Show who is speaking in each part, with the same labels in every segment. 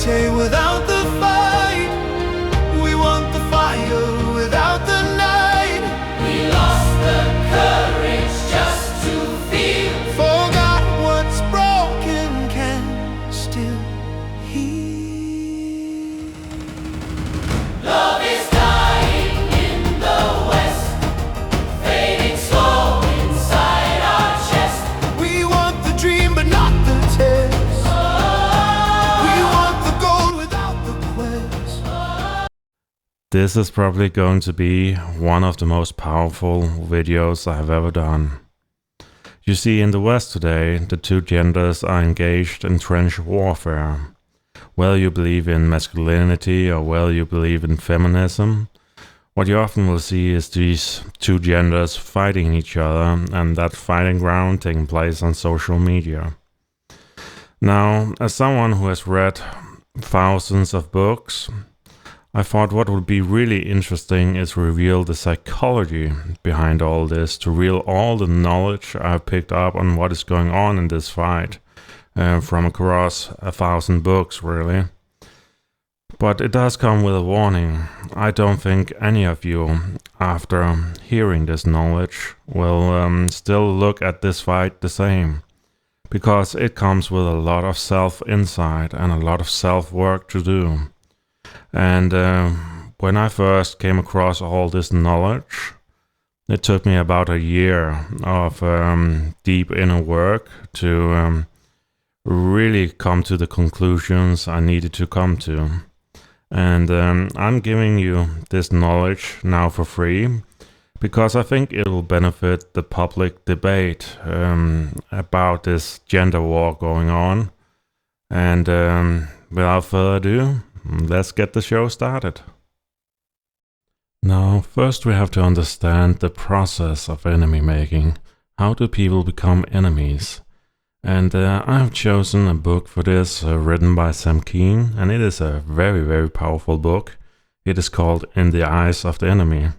Speaker 1: day without the fight. We want the fire without the night.
Speaker 2: We lost the courage just to feel.
Speaker 1: Forgot what's broken can still heal.
Speaker 2: Love is dying in the west, fading slow inside our chest.
Speaker 1: We want the dream but not the test. We want the gold without the quest.
Speaker 3: This is probably going to be one of the most powerful videos I have ever done. You see, in the West today, the two genders are engaged in trench warfare. Whether you believe in masculinity or whether you believe in feminism, what you often will see is these two genders fighting each other, and that fighting ground taking place on social media. Now, as someone who has read thousands of books, I thought what would be really interesting is reveal the psychology behind all this, to reveal all the knowledge I've picked up on what is going on in this fight from across 1,000 books, really. But it does come with a warning. I don't think any of you, after hearing this knowledge, will still look at this fight the same, because it comes with a lot of self-insight and a lot of self-work to do. And when I first came across all this knowledge, it took me about a year of deep inner work to really come to the conclusions I needed to come to. And I'm giving you this knowledge now for free, because I think it will benefit the public debate about this gender war going on. And without further ado, let's get the show started. Now, first we have to understand the process of enemy making. How do people become enemies? And I have chosen a book for this written by Sam Keen, and it is a very, very powerful book. It is called In the Eyes of the Enemy.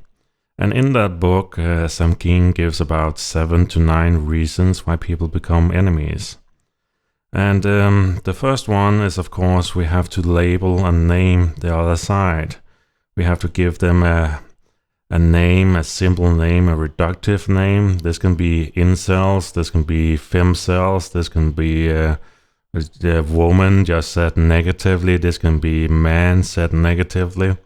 Speaker 3: And in that book, Sam Keen gives about 7 to 9 reasons why people become enemies. And the first one is, of course, we have to label and name the other side. We have to give them a name, a simple name, a reductive name. This can be incels, this can be femcells, this can be a woman just said negatively, this can be man said negatively.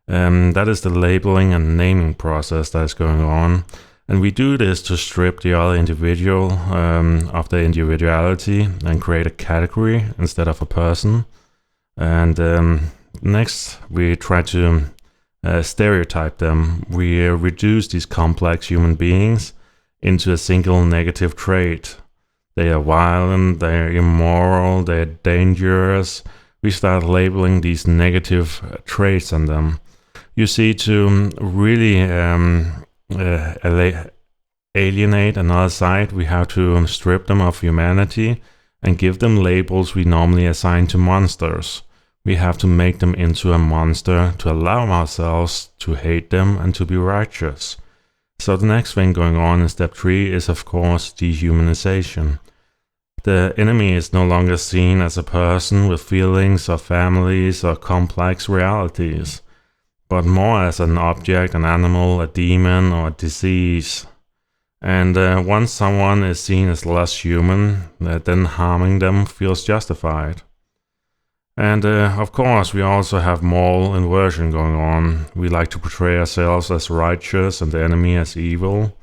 Speaker 3: That is the labeling and naming process that is going on. And we do this to strip the other individual of their individuality and create a category instead of a person. And next, we try to stereotype them. We reduce these complex human beings into a single negative trait. They are violent, they are immoral, they are dangerous. We start labeling these negative traits on them. You see, to really alienate another side, we have to strip them of humanity and give them labels we normally assign to monsters. We have to make them into a monster to allow ourselves to hate them and to be righteous. So the next thing going on in step 3 is, of course, dehumanization. The enemy is no longer seen as a person with feelings or families or complex realities, but more as an object, an animal, a demon, or a disease. And once someone is seen as less human, then harming them feels justified. And of course, we also have moral inversion going on. We like to portray ourselves as righteous and the enemy as evil.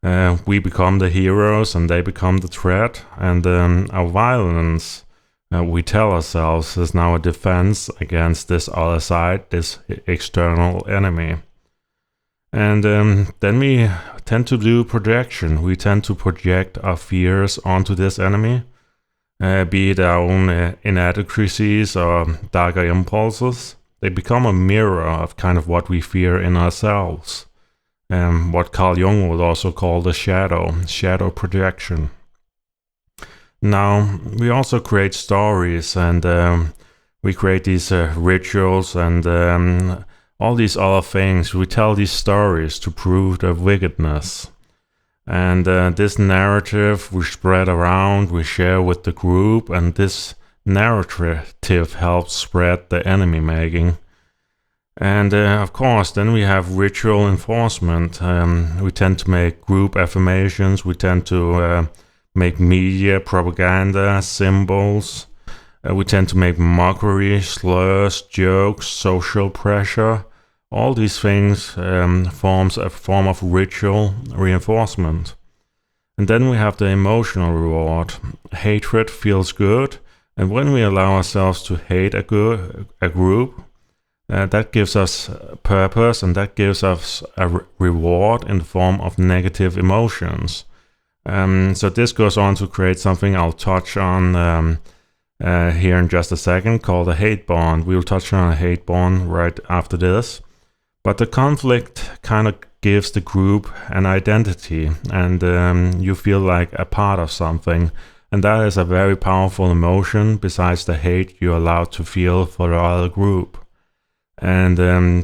Speaker 3: We become the heroes and they become the threat. And our violence, we tell ourselves, is now a defense against this other side, this external enemy. And then we tend to do projection. We tend to project our fears onto this enemy. Be it our own inadequacies or darker impulses. They become a mirror of kind of what we fear in ourselves. What Carl Jung would also call the shadow projection. Now, we also create stories, and we create these rituals and all these other things. We tell these stories to prove their wickedness. And this narrative we spread around, we share with the group, and this narrative helps spread the enemy making. And of course, then we have ritual enforcement. We tend to make group affirmations. We tend to make media, propaganda, symbols. We tend to make mockery, slurs, jokes, social pressure. All these things forms a form of ritual reinforcement. And then we have the emotional reward. Hatred feels good, and when we allow ourselves to hate a group, that gives us purpose, and that gives us a reward in the form of negative emotions. So this goes on to create something I'll touch on here in just a second, called a hate bond. We'll touch on a hate bond right after this. But the conflict kind of gives the group an identity, and you feel like a part of something. And that is a very powerful emotion besides the hate you're allowed to feel for the other group. And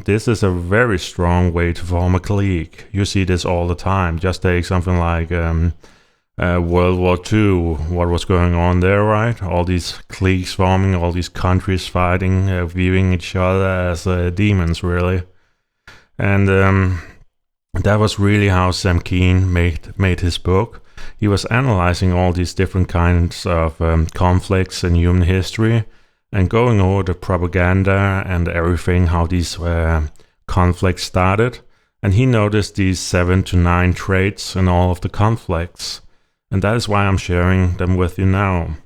Speaker 3: this is a very strong way to form a clique. You see this all the time. Just take something like World War II, what was going on there, right? All these cliques forming, all these countries fighting, viewing each other as demons, really. And that was really how Sam Keen made his book. He was analyzing all these different kinds of conflicts in human history, and going over the propaganda and everything, how these conflicts started. And he noticed these 7 to 9 traits in all of the conflicts. And that is why I'm sharing them with you now.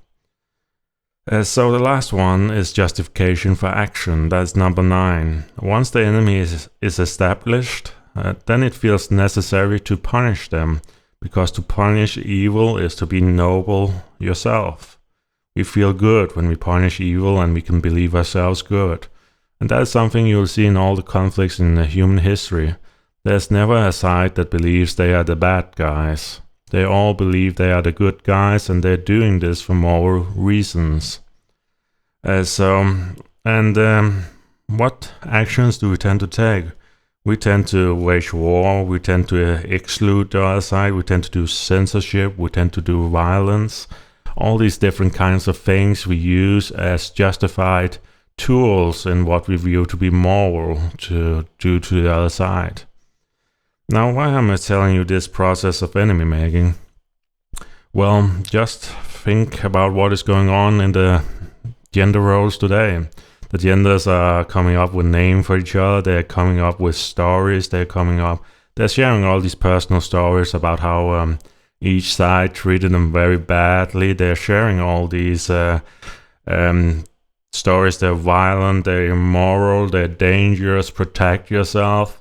Speaker 3: So the last one is justification for action. That's number 9. Once the enemy is established, then it feels necessary to punish them, because to punish evil is to be noble yourself. We feel good when we punish evil, and we can believe ourselves good. And that is something you'll see in all the conflicts in human history. There's never a side that believes they are the bad guys. They all believe they are the good guys, and they're doing this for moral reasons. What actions do we tend to take? We tend to wage war, we tend to exclude the other side, we tend to do censorship, we tend to do violence. All these different kinds of things we use as justified tools in what we view to be moral to do to the other side. Now, why am I telling you this process of enemy making? Well, just think about what is going on in the gender roles today. The genders are coming up with names for each other, they're coming up with stories, they're sharing all these personal stories about how each side treated them very badly. They're sharing all these stories. They're violent, they're immoral, they're dangerous, protect yourself.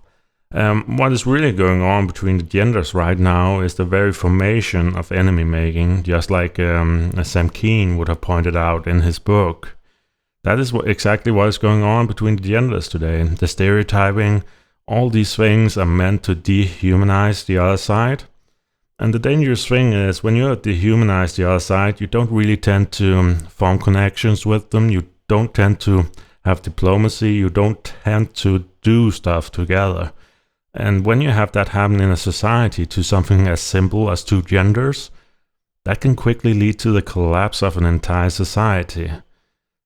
Speaker 3: What is really going on between the genders right now is the very formation of enemy making, just like Sam Keen would have pointed out in his book. That is exactly what is going on between the genders today. The stereotyping, all these things are meant to dehumanize the other side. And the dangerous thing is, when you dehumanize the other side, you don't really tend to form connections with them. You don't tend to have diplomacy. You don't tend to do stuff together. And when you have that happen in a society to something as simple as 2 genders, that can quickly lead to the collapse of an entire society.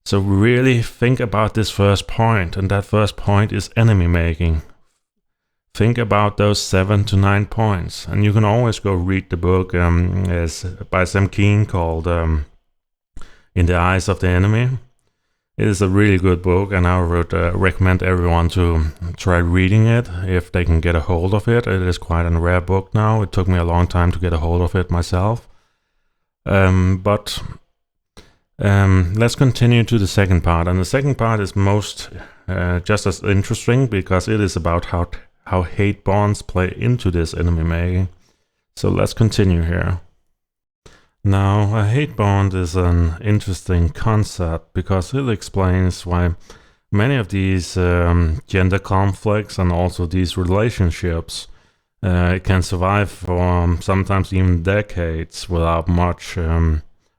Speaker 3: So really think about this first point, and that first point is enemy making. Think about those 7 to 9 points, and you can always go read the book by Sam Keen called In the Eyes of the Enemy. It is a really good book, and I would recommend everyone to try reading it if they can get a hold of it. It is quite a rare book now. It took me a long time to get a hold of it myself. But let's continue to the second part, and the second part is most just as interesting, because it is about how hate bonds play into this enemy making. So let's continue here. Now, a hate bond is an interesting concept because it explains why many of these gender conflicts and also these relationships can survive for sometimes even decades without much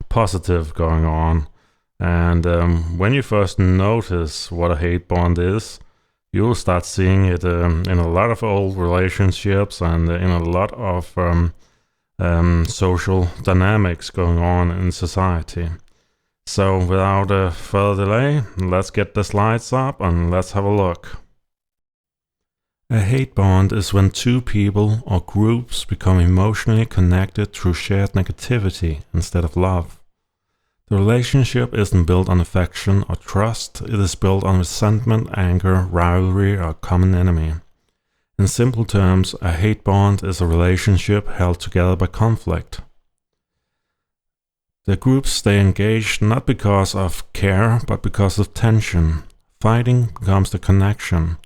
Speaker 3: positive going on. And when you first notice what a hate bond is, you'll start seeing it in a lot of old relationships and in a lot of social dynamics going on in society. So without further delay, let's get the slides up and let's have a look. A hate bond is when two people or groups become emotionally connected through shared negativity instead of love. The relationship isn't built on affection or trust, it is built on resentment, anger, rivalry, or common enemy. In simple terms, a hate bond is a relationship held together by conflict. The groups stay engaged not because of care, but because of tension. Fighting becomes the connection.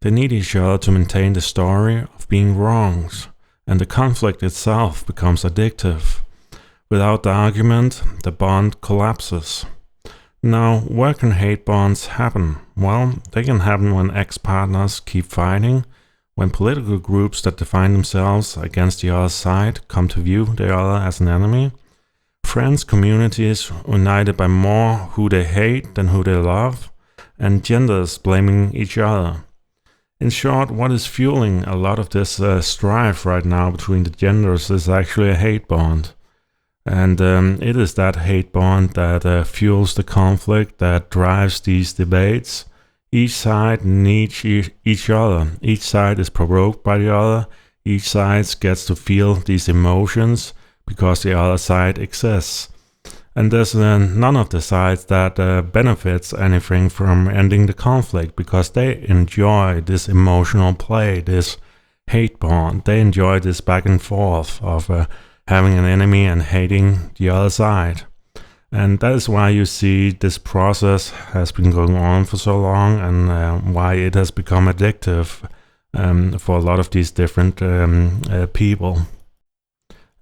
Speaker 3: They need each other to maintain the story of being wronged, and the conflict itself becomes addictive. Without the argument, the bond collapses. Now, where can hate bonds happen? Well, they can happen when ex-partners keep fighting, when political groups that define themselves against the other side come to view the other as an enemy, friends, communities united by more who they hate than who they love, and genders blaming each other. In short, what is fueling a lot of this strife right now between the genders is actually a hate bond. And it is that hate bond that fuels the conflict, that drives these debates. Each side needs each other. Each side is provoked by the other. Each side gets to feel these emotions because the other side exists. And there's none of the sides that benefits anything from ending the conflict because they enjoy this emotional play, this hate bond. They enjoy this back and forth of having an enemy and hating the other side. And that is why you see this process has been going on for so long and why it has become addictive for a lot of these different people.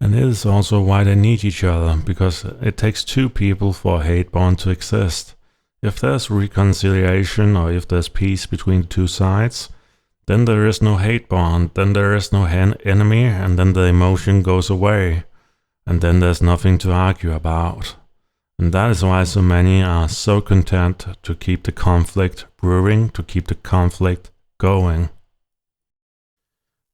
Speaker 3: And it is also why they need each other, because it takes two people for a hate bond to exist. If there's reconciliation or if there's peace between the two sides, then there is no hate bond, then there is no enemy, and then the emotion goes away. And then there's nothing to argue about. And that is why so many are so content to keep the conflict brewing, to keep the conflict going.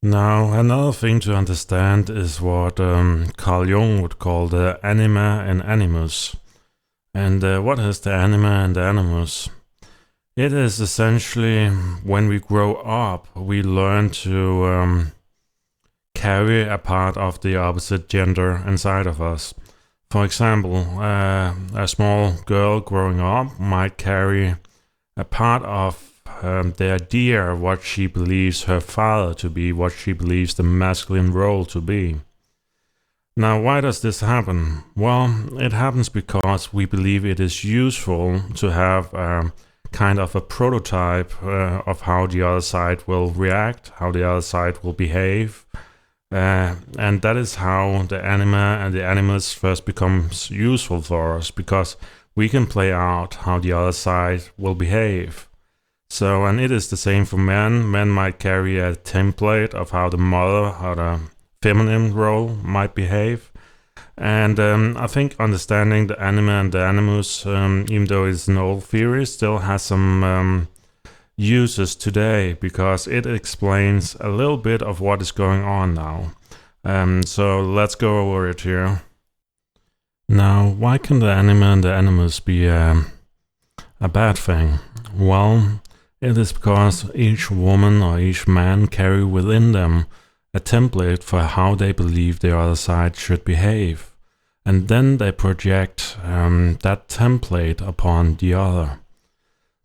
Speaker 3: Now, another thing to understand is what Carl Jung would call the anima and animus. And what is the anima and the animus? It is essentially when we grow up, we learn to carry a part of the opposite gender inside of us. For example, a small girl growing up might carry a part of the idea of what she believes her father to be, what she believes the masculine role to be. Now, why does this happen? Well, it happens because we believe it is useful to have kind of a prototype of how the other side will react, how the other side will behave. And that is how the anima and the animus first becomes useful for us, because we can play out how the other side will behave. So, and it is the same for men. Men might carry a template of how the mother or the feminine role might behave. And I think understanding the anima and the animus, even though it's an old theory, still has some uses today, because it explains a little bit of what is going on now. So let's go over it here. Now, why can the anima and the animus be a bad thing? Well, it is because each woman or each man carry within them a template for how they believe the other side should behave. And then they project that template upon the other.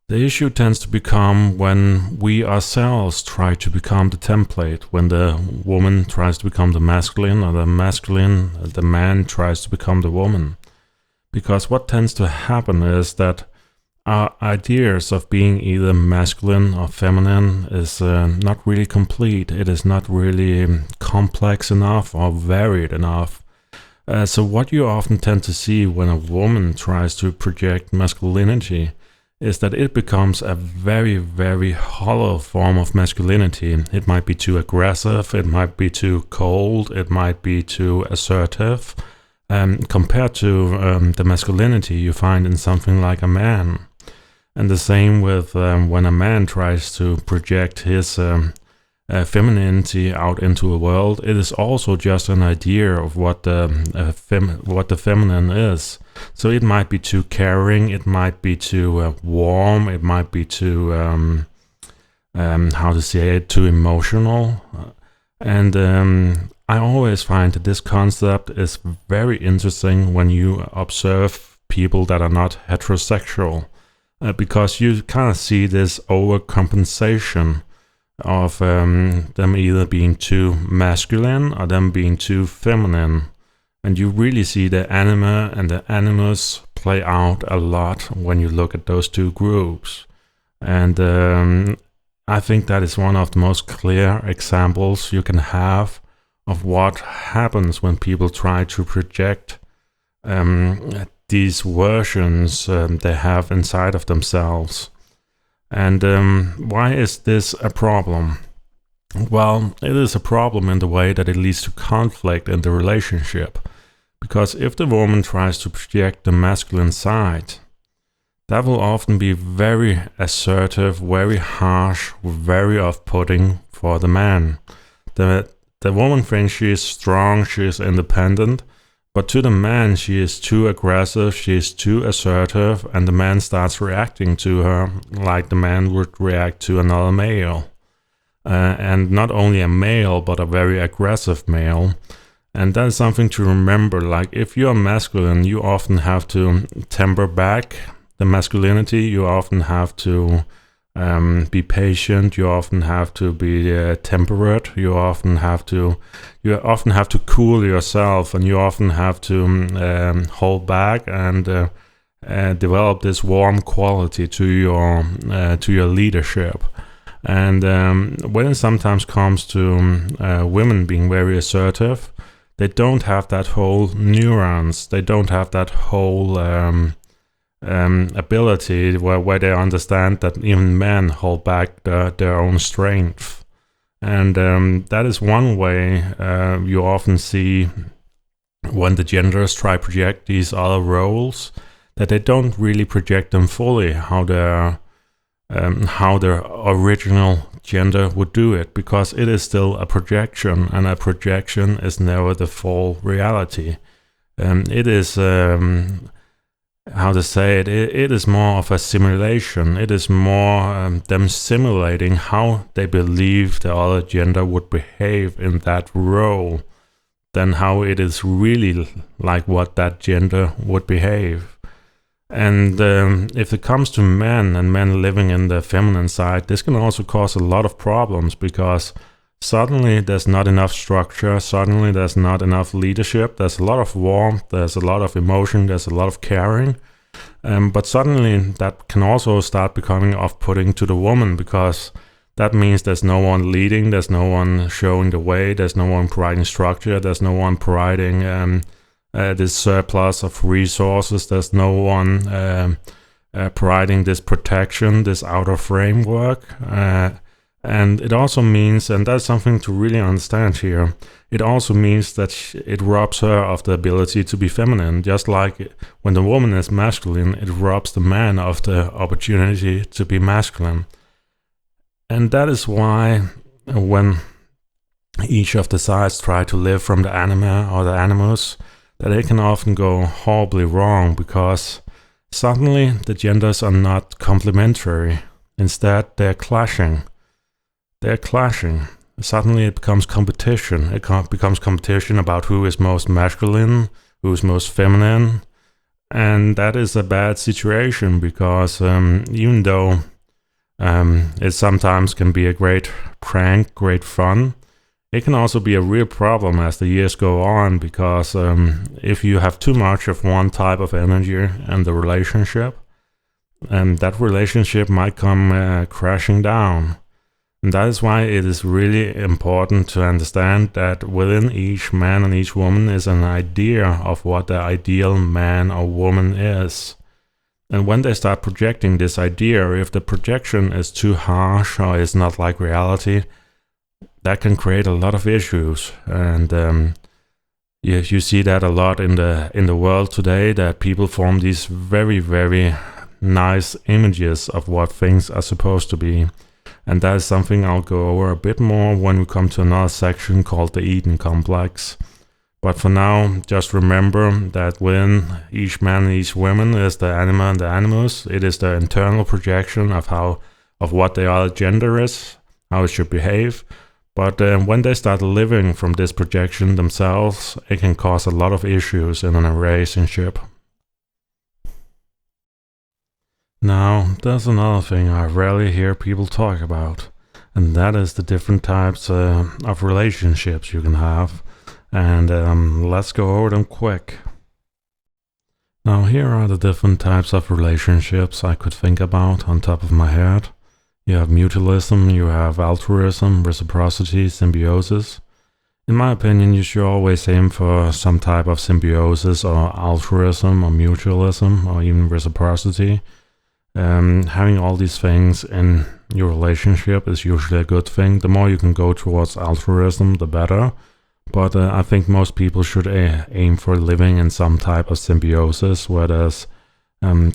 Speaker 3: The issue tends to become when we ourselves try to become the template, when the woman tries to become the masculine, or the masculine, the man tries to become the woman. Because what tends to happen is that our ideas of being either masculine or feminine is not really complete. It is not really complex enough or varied enough. So what you often tend to see when a woman tries to project masculinity is that it becomes a very, very hollow form of masculinity. It might be too aggressive, it might be too cold, it might be too assertive, compared to the masculinity you find in something like a man. And the same with when a man tries to project his femininity out into the world, it is also just an idea of what the feminine is. So it might be too caring, it might be too warm, it might be too too emotional. And I always find that this concept is very interesting when you observe people that are not heterosexual, because you kind of see this overcompensation of them either being too masculine or them being too feminine. And you really see the anima and the animus play out a lot when you look at those two groups. And I think that is one of the most clear examples you can have of what happens when people try to project these versions they have inside of themselves. And why is this a problem? Well, it is a problem in the way that it leads to conflict in the relationship. Because if the woman tries to project the masculine side, that will often be very assertive, very harsh, very off-putting for the man. The woman thinks she is strong, she is independent, but to the man she is too aggressive, she is too assertive, and the man starts reacting to her like the man would react to another male. And not only a male, but a very aggressive male. And that is something to remember. Like, if you're masculine, you often have to temper back the masculinity, you often have to be patient, you often have to be temperate, you often have to cool yourself, and you often have to hold back and develop this warm quality to your leadership. And when it sometimes comes to women being very assertive, they don't have that whole nuance, they don't have that whole ability where they understand that even men hold back their own strength. And that is one way you often see when the genders try to project these other roles, that they don't really project them fully how their original gender would do it, because it is still a projection, and a projection is never the full reality. It is it is more of a simulation. It is more them simulating how they believe the other gender would behave in that role than how it is really like what that gender would behave. And if it comes to men and men living in the feminine side, this can also cause a lot of problems, because suddenly there's not enough structure, suddenly there's not enough leadership, there's a lot of warmth, there's a lot of emotion, there's a lot of caring. But suddenly that can also start becoming off-putting to the woman, because that means there's no one leading, there's no one showing the way, there's no one providing structure, there's no one providing this surplus of resources, there's no one providing this protection, this outer framework. And it also means, and that's something to really understand here, it also means that it robs her of the ability to be feminine. Just like when the woman is masculine, it robs the man of the opportunity to be masculine. And that is why when each of the sides try to live from the anima or the animus, that it can often go horribly wrong, because suddenly the genders are not complementary. Instead, they're clashing. They're clashing. Suddenly it becomes competition. It becomes competition about who is most masculine, who is most feminine. And that is a bad situation, because even though it sometimes can be a great prank, great fun, it can also be a real problem as the years go on, because if you have too much of one type of energy in the relationship, that relationship might come crashing down. And that is why it is really important to understand that within each man and each woman is an idea of what the ideal man or woman is. And when they start projecting this idea, if the projection is too harsh or is not like reality, that can create a lot of issues. And you see that a lot in the world today, that people form these very, very nice images of what things are supposed to be. And that is something I'll go over a bit more when we come to another section called the Eden complex. But for now, just remember that within each man and each woman is the anima and the animus. It is the internal projection of what their other gender is, how it should behave. But when they start living from this projection themselves, it can cause a lot of issues in a relationship. Now, there's another thing I rarely hear people talk about, and that is the different types of relationships you can have. And let's go over them quick. Now, here are the different types of relationships I could think about on top of my head. You have mutualism, you have altruism, reciprocity, symbiosis. In my opinion, you should always aim for some type of symbiosis or altruism or mutualism or even reciprocity. Having all these things in your relationship is usually a good thing. The more you can go towards altruism, the better. But I think most people should aim for living in some type of symbiosis where there's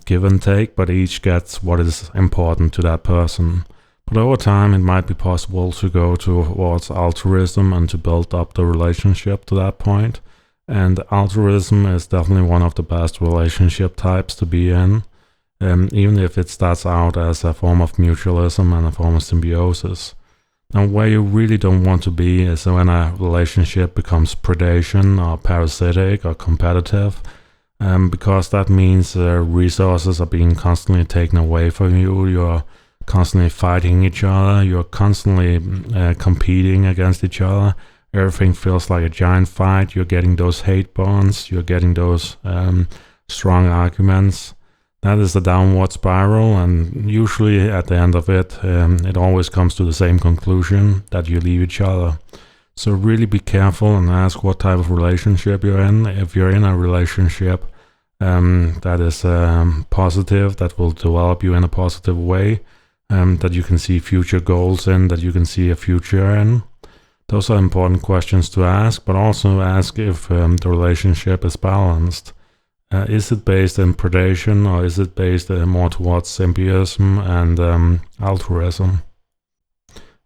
Speaker 3: give and take, but each gets what is important to that person. But over time, it might be possible to go towards altruism and to build up the relationship to that point. And altruism is definitely one of the best relationship types to be in. Even if it starts out as a form of mutualism and a form of symbiosis. Now, where you really don't want to be is when a relationship becomes predation or parasitic or competitive, because that means resources are being constantly taken away from you, you're constantly fighting each other, you're constantly competing against each other, everything feels like a giant fight, you're getting those hate bonds, you're getting those strong arguments. That is the downward spiral, and usually at the end of it, it always comes to the same conclusion, that you leave each other. So really be careful and ask what type of relationship you're in. If you're in a relationship that is positive, that will develop you in a positive way, that you can see future goals in, that you can see a future in. Those are important questions to ask, but also ask if the relationship is balanced. Is it based in predation, or is it based more towards symbiotism and altruism?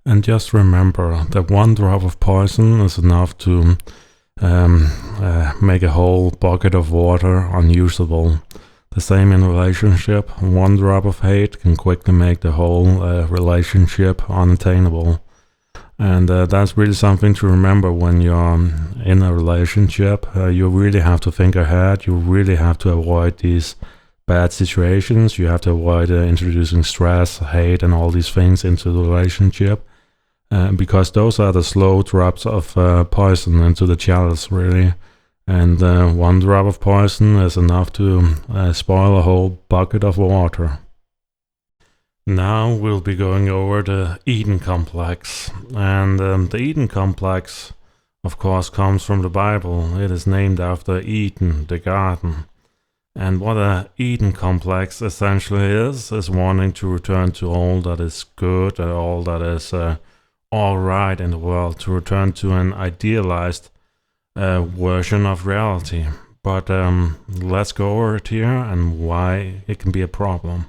Speaker 3: And just remember that one drop of poison is enough to make a whole bucket of water unusable. The same in relationship. One drop of hate can quickly make the whole relationship unattainable. And that's really something to remember when you're in a relationship. You really have to think ahead. You really have to avoid these bad situations. You have to avoid introducing stress, hate, and all these things into the relationship. Because those are the slow drops of poison into the chalice, really. And one drop of poison is enough to spoil a whole bucket of water. Now we'll be going over the Eden complex. And the Eden complex, of course, comes from the Bible. It is named after Eden, the garden. And what a Eden complex essentially is wanting to return to all that is good and all that is all right in the world, to return to an idealized version of reality. But let's go over it here and why it can be a problem.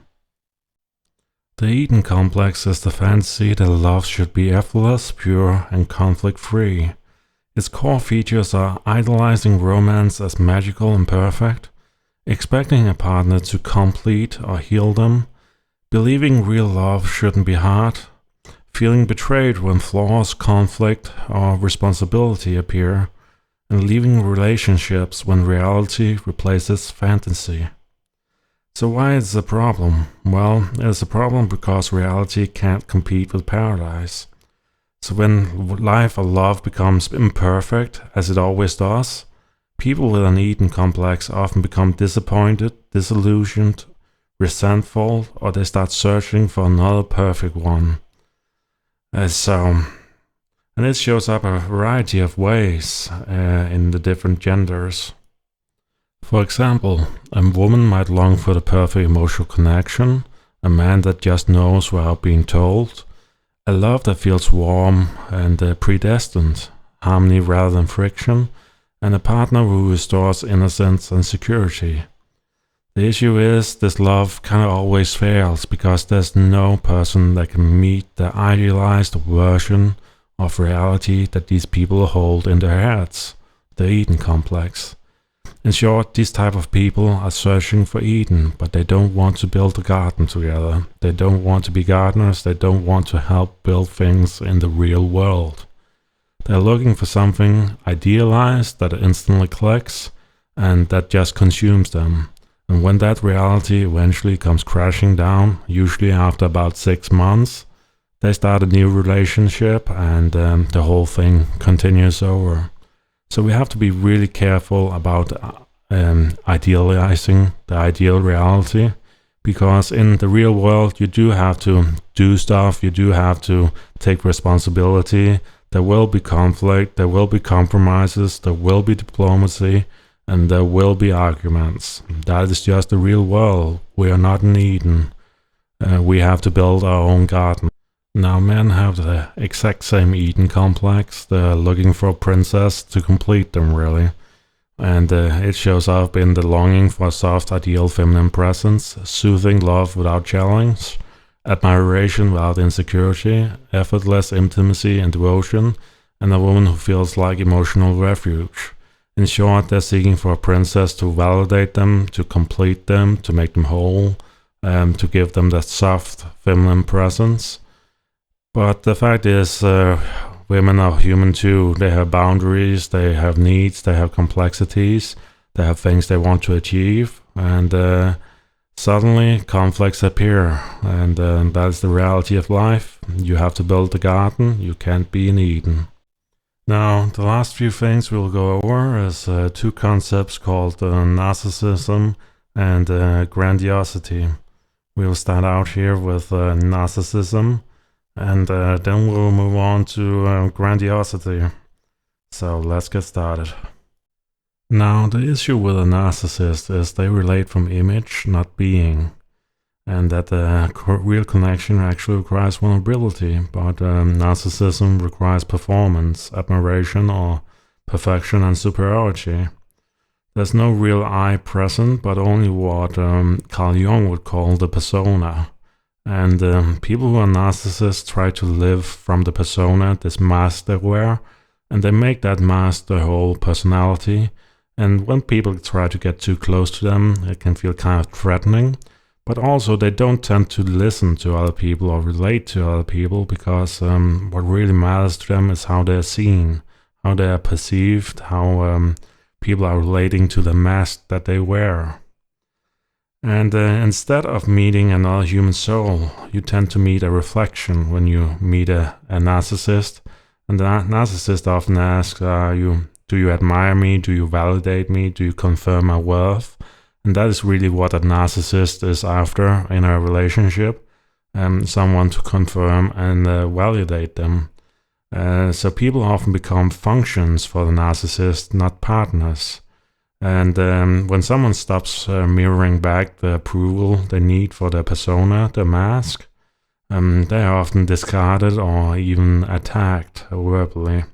Speaker 3: The Eden complex is the fantasy that love should be effortless, pure, and conflict-free. Its core features are idolizing romance as magical and perfect, expecting a partner to complete or heal them, believing real love shouldn't be hard, feeling betrayed when flaws, conflict, or responsibility appear, and leaving relationships when reality replaces fantasy. So why is it a problem? Well, it's a problem because reality can't compete with paradise. So when life or love becomes imperfect, as it always does, people with an Eden complex often become disappointed, disillusioned, resentful, or they start searching for another perfect one. And it shows up a variety of ways in the different genders. For example, a woman might long for the perfect emotional connection, a man that just knows without being told, a love that feels warm and predestined, harmony rather than friction, and a partner who restores innocence and security. The issue is this love kind of always fails because there's no person that can meet the idealized version of reality that these people hold in their heads, the Eden complex. In short, these type of people are searching for Eden, but they don't want to build a garden together. They don't want to be gardeners. They don't want to help build things in the real world. They're looking for something idealized that instantly clicks and that just consumes them. And when that reality eventually comes crashing down, usually after about 6 months, they start a new relationship and the whole thing continues over. So we have to be really careful about idealizing the ideal reality, because in the real world you do have to do stuff, you do have to take responsibility. There will be conflict, there will be compromises, there will be diplomacy, and there will be arguments. That is just the real world. We are not in Eden. We have to build our own garden. Now men have the exact same Eden complex. They're looking for a princess to complete them, really. And it shows up in the longing for a soft, ideal feminine presence, soothing love without challenge, admiration without insecurity, effortless intimacy and devotion, and a woman who feels like emotional refuge. In short, they're seeking for a princess to validate them, to complete them, to make them whole, to give them that soft, feminine presence. But the fact is, women are human too. They have boundaries, they have needs, they have complexities, they have things they want to achieve, and suddenly conflicts appear, and that's the reality of life. You have to build a garden, you can't be in Eden. Now, the last few things we'll go over is 2 concepts called narcissism and grandiosity. We'll start out here with narcissism, and then we'll move on to grandiosity. So let's get started. Now, the issue with a narcissist is they relate from image, not being, and that the real connection actually requires vulnerability, but narcissism requires performance, admiration, or perfection and superiority. There's no real I present, but only what Carl Jung would call the persona. And people who are narcissists try to live from the persona, this mask they wear, and they make that mask their whole personality. And when people try to get too close to them, it can feel kind of threatening. But also they don't tend to listen to other people or relate to other people, because what really matters to them is how they're seen, how they are perceived, how people are relating to the mask that they wear. And instead of meeting another human soul, you tend to meet a reflection when you meet a narcissist. And the narcissist often asks, do you admire me? Do you validate me? Do you confirm my worth? And that is really what a narcissist is after in a relationship, someone to confirm and validate them. So people often become functions for the narcissist, not partners. And when someone stops mirroring back the approval they need for their persona, their mask, they are often discarded or even attacked verbally.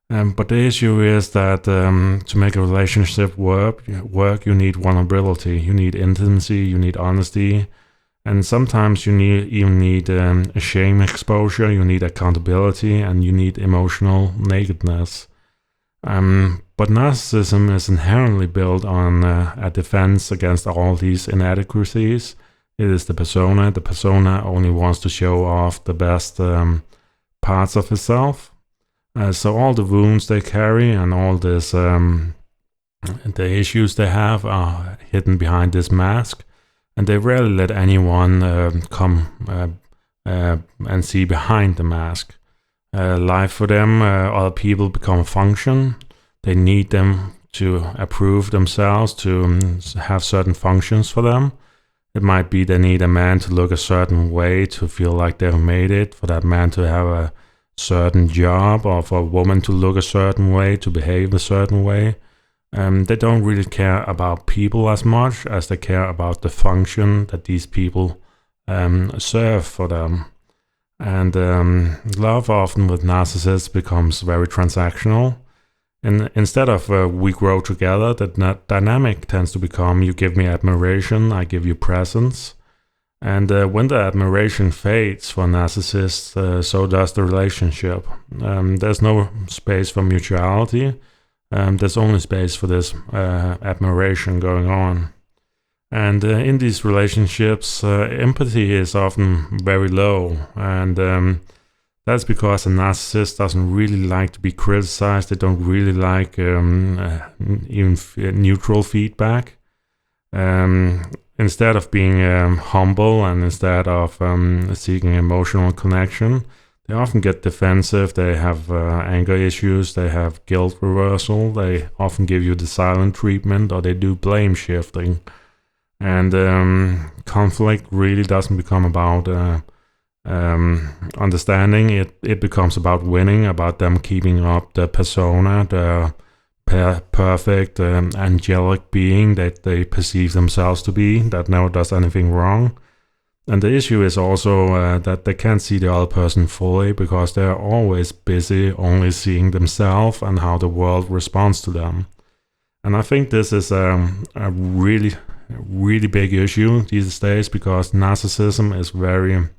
Speaker 3: But the issue is that to make a relationship work, you need vulnerability, you need intimacy, you need honesty, and sometimes you even need a shame exposure, you need accountability, and you need emotional nakedness. But narcissism is inherently built on a defense against all these inadequacies. It is the persona. The persona only wants to show off the best parts of itself. So all the wounds they carry and all this, the issues they have are hidden behind this mask, and they rarely let anyone come and see behind the mask. Life for them, other people become a function. They need them to approve themselves, to have certain functions for them. It might be they need a man to look a certain way to feel like they've made it, for that man to have a certain job, or for a woman to look a certain way, to behave a certain way. They don't really care about people as much as they care about the function that these people serve for them. And love often with narcissists becomes very transactional. And instead of we grow together, the dynamic tends to become you give me admiration, I give you presence. And when the admiration fades for narcissists, so does the relationship. There's no space for mutuality. There's only space for this admiration going on. And in these relationships, empathy is often very low. And that's because a narcissist doesn't really like to be criticized. They don't really like even neutral feedback. Instead of being humble and instead of seeking emotional connection, they often get defensive. They have anger issues. They have guilt reversal. They often give you the silent treatment, or they do blame shifting. And conflict really doesn't become about understanding. It becomes about winning, about them keeping up the persona, the perfect angelic being that they perceive themselves to be, that never does anything wrong. And the issue is also that they can't see the other person fully because they're always busy only seeing themselves and how the world responds to them. And I think this is a really big issue these days because narcissism is very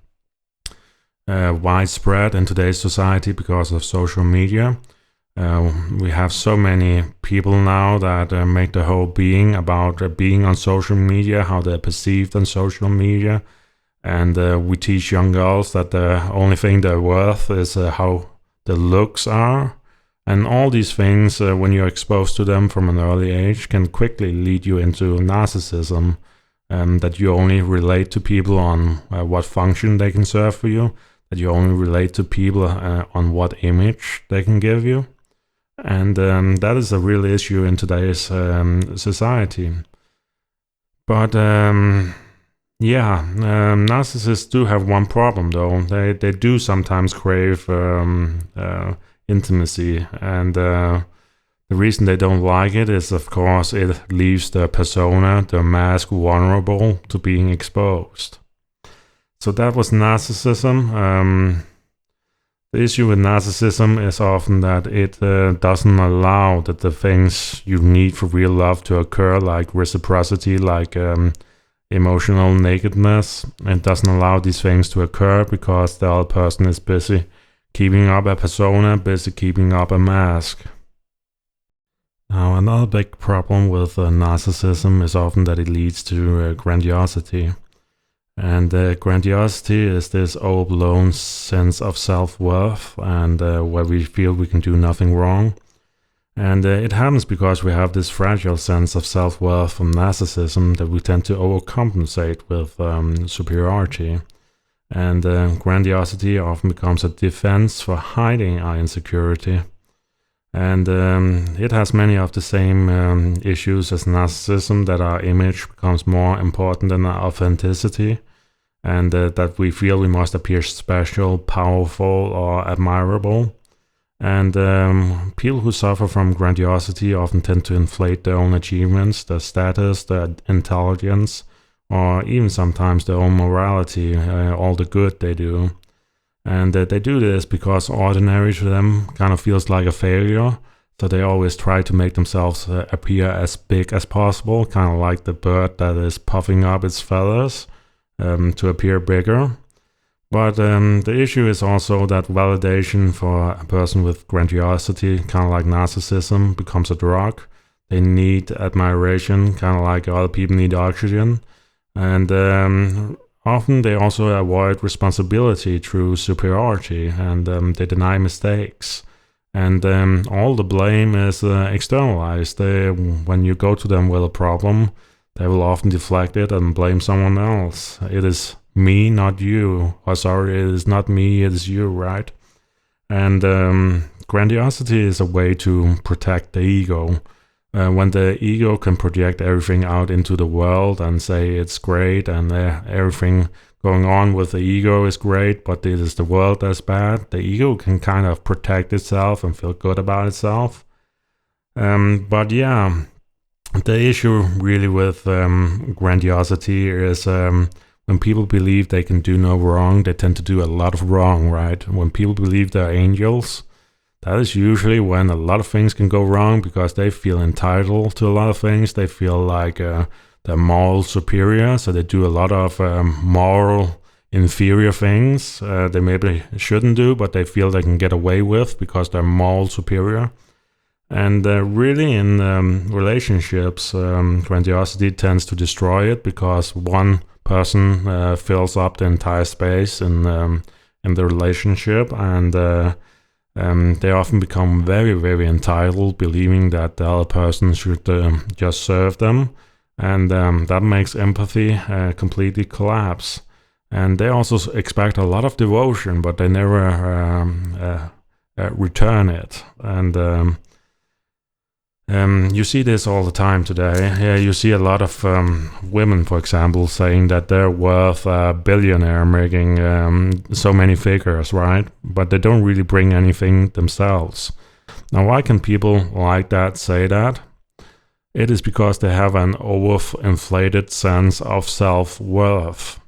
Speaker 3: widespread in today's society because of social media. We have so many people now that make the whole being about being on social media, how they're perceived on social media. And we teach young girls that the only thing they're worth is how the looks are. And all these things, when you're exposed to them from an early age, can quickly lead you into narcissism. That you only relate to people on what function they can serve for you. That you only relate to people on what image they can give you. And that is a real issue in today's society. But narcissists do have one problem though. They do sometimes crave intimacy, and the reason they don't like it is, of course, it leaves the persona, the mask, vulnerable to being exposed. So that was narcissism. The issue with narcissism is often that it doesn't allow that the things you need for real love to occur, like reciprocity, like emotional nakedness. It doesn't allow these things to occur because the other person is busy keeping up a persona, busy keeping up a mask. Now, another big problem with narcissism is often that it leads to grandiosity. And grandiosity is this overblown sense of self-worth and where we feel we can do nothing wrong. And it happens because we have this fragile sense of self-worth from narcissism that we tend to overcompensate with superiority. And grandiosity often becomes a defense for hiding our insecurity. And it has many of the same issues as narcissism, that our image becomes more important than our authenticity, and that we feel we must appear special, powerful, or admirable. And people who suffer from grandiosity often tend to inflate their own achievements, their status, their intelligence, or even sometimes their own morality, all the good they do. And they do this because ordinary to them kind of feels like a failure. So they always try to make themselves appear as big as possible, kind of like the bird that is puffing up its feathers to appear bigger. But the issue is also that validation for a person with grandiosity, kind of like narcissism, becomes a drug. They need admiration, kind of like other people need oxygen. And often they also avoid responsibility through superiority, and they deny mistakes. And all the blame is externalized. When you go to them with a problem, they will often deflect it and blame someone else. It is me, not you. Or sorry, it is not me, it is you, right? And grandiosity is a way to protect the ego. When the ego can project everything out into the world and say it's great and everything going on with the ego is great, but it is the world that's bad, the ego can kind of protect itself and feel good about itself. But yeah, the issue really with grandiosity is when people believe they can do no wrong, they tend to do a lot of wrong, right? When people believe they're angels, that is usually when a lot of things can go wrong because they feel entitled to a lot of things. They feel like they're moral superior, so they do a lot of moral inferior things they maybe shouldn't do, but they feel they can get away with because they're moral superior. And really in relationships, grandiosity tends to destroy it because one person fills up the entire space in the relationship, and they often become very, very entitled, believing that the other person should just serve them, and that makes empathy completely collapse. And they also expect a lot of devotion, but they never return it. And you see this all the time today. Yeah, you see a lot of women, for example, saying that they're worth a billionaire, making so many figures, right? But they don't really bring anything themselves. Now, why can people like that say that? It is because they have an overinflated sense of self-worth.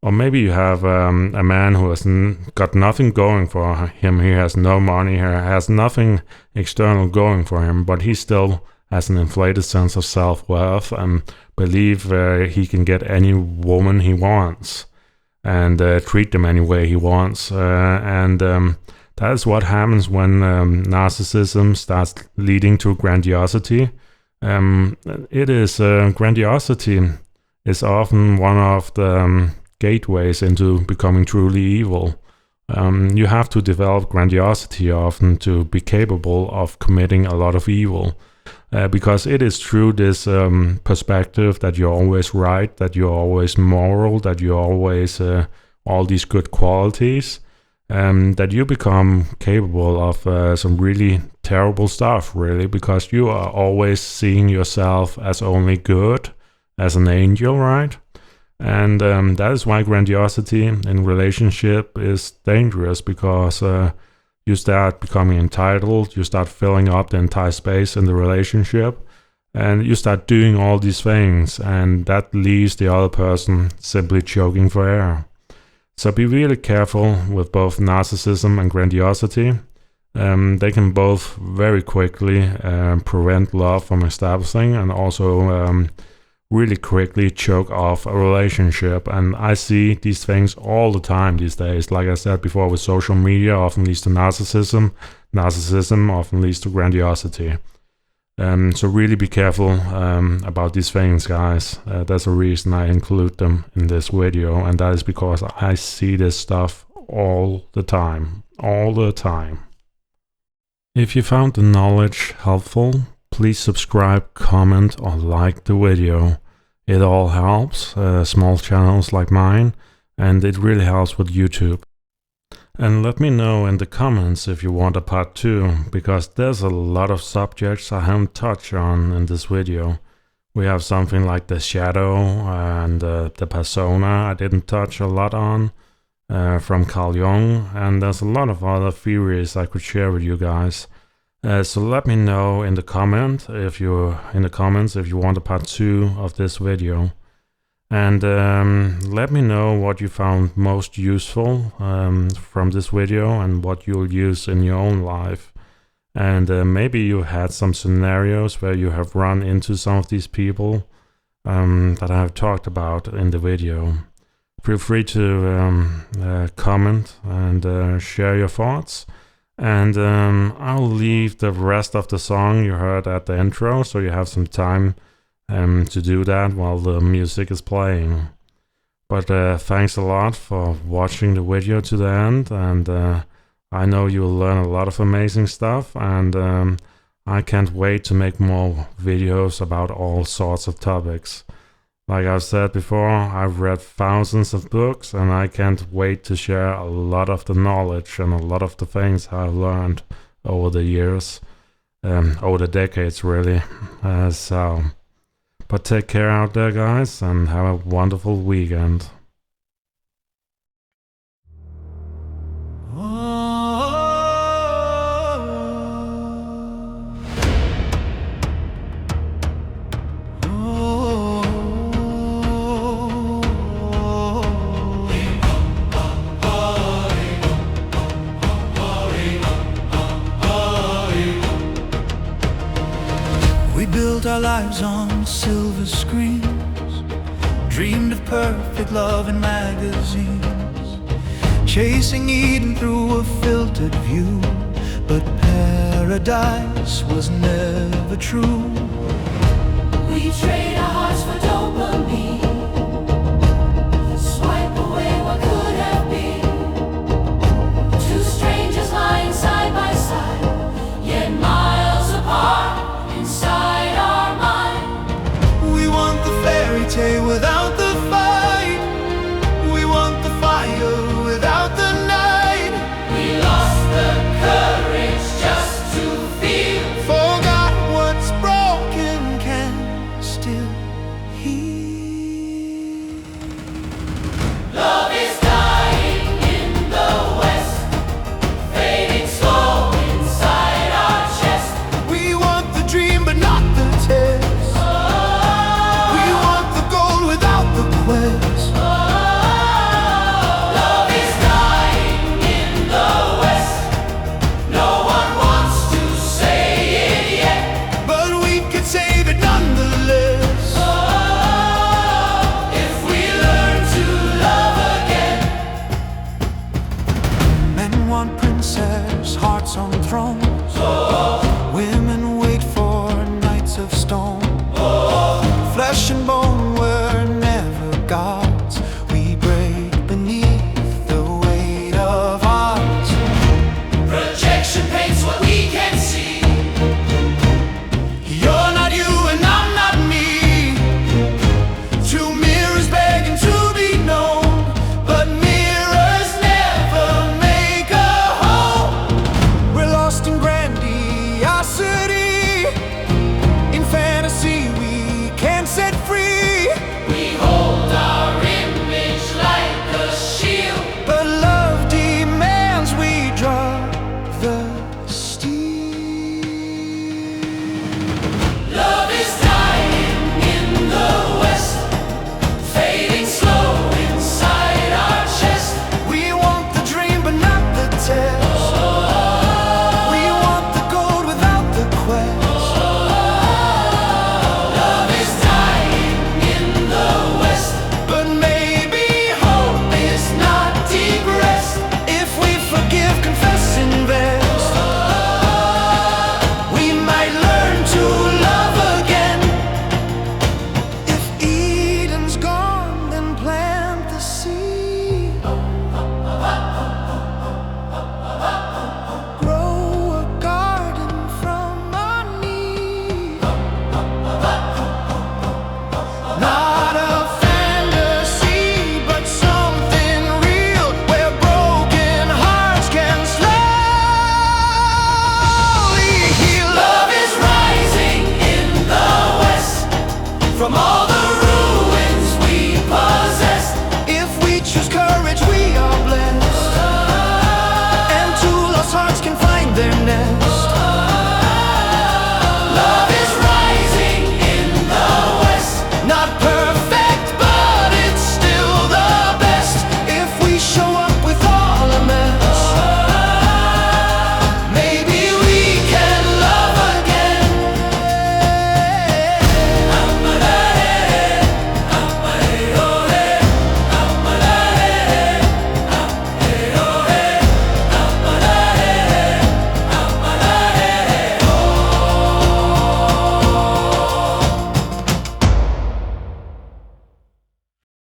Speaker 3: Or maybe you have a man who has got nothing going for him. He has no money, he has nothing external going for him, but he still has an inflated sense of self-worth and believe he can get any woman he wants and treat them any way he wants. And that is what happens when narcissism starts leading to grandiosity. Grandiosity is often one of the gateways into becoming truly evil. You have to develop grandiosity often to be capable of committing a lot of evil, because it is through this perspective that you're always right, that you're always moral, that you're always all these good qualities, that you become capable of some really terrible stuff, really, because you are always seeing yourself as only good, as an angel, right? And that is why grandiosity in relationship is dangerous, because you start becoming entitled, you start filling up the entire space in the relationship, and you start doing all these things, and that leaves the other person simply choking for air. So be really careful with both narcissism and grandiosity. They can both very quickly prevent love from establishing, and also really quickly choke off a relationship. And I see these things all the time these days. Like I said before, with social media often leads to narcissism. Narcissism often leads to grandiosity. So really be careful about these things, guys. There's a reason I include them in this video, and that is because I see this stuff all the time. All the time. If you found the knowledge helpful, please subscribe, comment, or like the video. It all helps, small channels like mine, and it really helps with YouTube. And let me know in the comments if you want a part 2, because there's a lot of subjects I haven't touched on in this video. We have something like the shadow and the persona I didn't touch a lot on, from Carl Jung, and there's a lot of other theories I could share with you guys. So let me know in the comments if you want a part 2 of this video, and let me know what you found most useful from this video and what you'll use in your own life. And maybe you had some scenarios where you have run into some of these people that I have talked about in the video. Feel free to comment and share your thoughts. And I'll leave the rest of the song you heard at the intro, so you have some time to do that while the music is playing. But thanks a lot for watching the video to the end, and I know you'll learn a lot of amazing stuff, and I can't wait to make more videos about all sorts of topics. Like I've said before, I've read thousands of books, and I can't wait to share a lot of the knowledge and a lot of the things I've learned over the years, over the decades really. But take care out there, guys, and have a wonderful weekend.
Speaker 1: our lives on silver screens, dreamed of perfect love in magazines, chasing Eden through a filtered view. But paradise was never true.
Speaker 2: We trade our hearts for dopamine, swipe away what could have been. Two strangers lying side by side, yet miles apart inside our mind.
Speaker 1: We want the fairy tale without the fight. We want the fire without the night.
Speaker 2: We lost the courage just to feel.
Speaker 1: Forgot what's broken can still heal.
Speaker 2: Love is dying in the west, fading slow inside our chest.
Speaker 1: We want the dream but not the test. We want the gold without the quest.
Speaker 2: Love is dying in the west. No one wants to say it yet,
Speaker 1: But we can save it nonetheless.
Speaker 2: if we learn to love again.
Speaker 1: Men want princess, hearts on thrones.